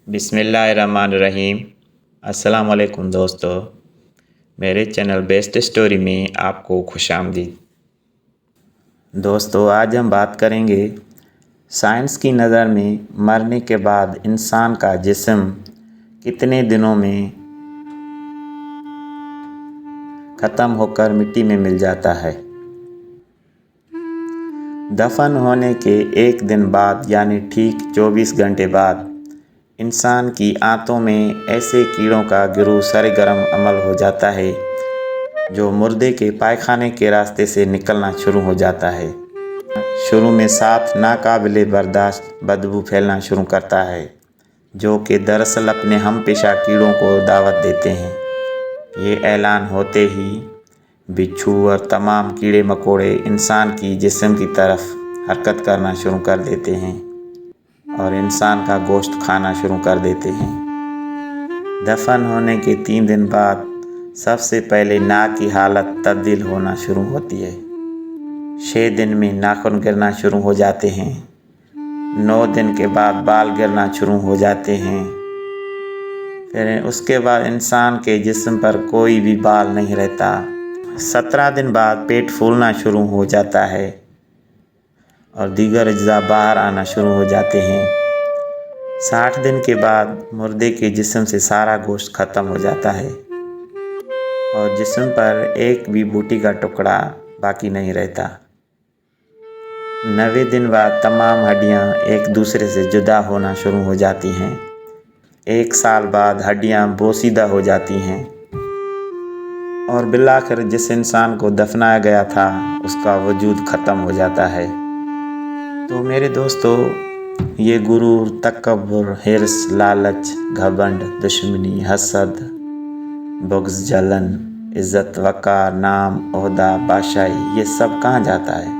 बिस्मिल्लाहिर्रहमानिर्रहीम। अस्सलाम वालेकुम दोस्तों, मेरे चैनल बेस्ट स्टोरी में आपको खुशामदीद। दोस्तों, आज हम बात करेंगे साइंस की नज़र में मरने के बाद इंसान का जिस्म कितने दिनों में ख़त्म होकर मिट्टी में मिल जाता है। दफन होने के एक दिन बाद यानी ठीक 24 घंटे बाद इंसान की आंतों में ऐसे कीड़ों का गिरोह सरगर्म अमल हो जाता है जो मुर्दे के पायखाने के रास्ते से निकलना शुरू हो जाता है। शुरू में साफ नाकाबिले बर्दाश्त बदबू फैलना शुरू करता है, जो कि दरअसल अपने हम पेशा कीड़ों को दावत देते हैं। ये ऐलान होते ही बिच्छू और तमाम कीड़े मकोड़े इंसान की जिस्म की तरफ हरकत करना शुरू कर देते हैं और इंसान का गोश्त खाना शुरू कर देते हैं। दफन होने के 3 दिन बाद सबसे पहले नाक की हालत तब्दील होना शुरू होती है। 6 दिन में नाखून गिरना शुरू हो जाते हैं। 9 दिन के बाद बाल गिरना शुरू हो जाते हैं। फिर उसके बाद इंसान के जिस्म पर कोई भी बाल नहीं रहता। 17 दिन बाद पेट फूलना शुरू हो जाता है और दीगर अज्जा बाहर आना शुरू हो जाते हैं। 60 दिन के बाद मुर्दे के जिस्म से सारा गोश्त ख़त्म हो जाता है और जिस्म पर एक भी बूटी का टुकड़ा बाकी नहीं रहता। 90 दिन बाद तमाम हड्डियां एक दूसरे से जुदा होना शुरू हो जाती हैं। 1 साल बाद हड्डियां बोसीदा हो जाती हैं और बिलाखिर जिस इंसान को दफनाया गया था उसका वजूद ख़त्म हो जाता है। तो मेरे दोस्तों, ये गुरूर, तकब्बुर, हिर्स, लालच, घमंड, दुश्मनी, हसद, बुग़्ज़, जलन, इज़्ज़त, वक़ार, नाम, ओहदा, बादशाही, ये सब कहाँ जाता है?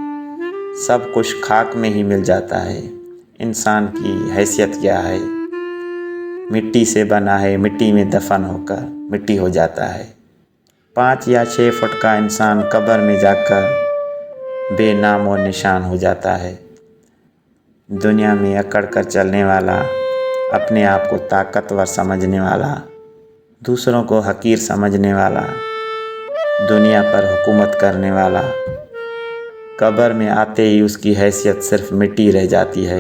सब कुछ खाक में ही मिल जाता है। इंसान की हैसियत क्या है? मिट्टी से बना है, मिट्टी में दफन होकर मिट्टी हो जाता है। 5 या 6 फुट का इंसान कब्र में जाकर बेनाम और निशान हो जाता है। दुनिया में अकड़ कर चलने वाला, अपने आप को ताकतवर समझने वाला, दूसरों को हकीर समझने वाला, दुनिया पर हुकूमत करने वाला, कब्र में आते ही उसकी हैसियत सिर्फ मिट्टी रह जाती है।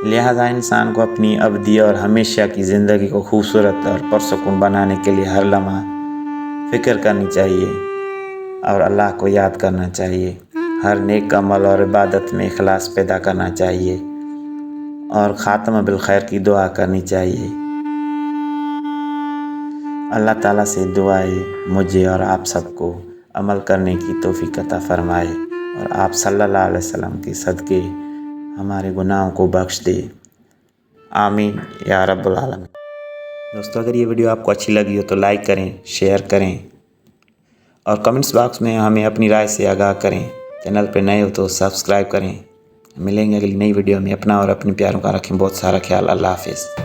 लिहाजा इंसान को अपनी अबदी और हमेशा की ज़िंदगी को खूबसूरत और पुरसुकून बनाने के लिए हर लम्हा फ़िक्र करनी चाहिए और अल्लाह को याद करना चाहिए। हर नेक अमल और इबादत में इखलास पैदा करना चाहिए और ख़ात्मा बिल खैर की दुआ करनी चाहिए। अल्लाह ताला से दुआएं मुझे और आप सबको अमल करने की तौफीक अता फ़रमाए और आप सल्लल्लाहु अलैहि वसल्लम के सदक़े हमारे गुनाहों को बख्श दे। आमीन या रब्बुल आलमीन। दोस्तों, अगर ये वीडियो आपको अच्छी लगी हो तो लाइक करें, शेयर करें और कमेंट्स बॉक्स में हमें अपनी राय से आगाह करें। चैनल पर नए हो तो सब्सक्राइब करें। मिलेंगे अगली नई वीडियो में। अपना और अपने प्यारों का रखें बहुत सारा ख्याल। अल्लाह हाफ़िज़।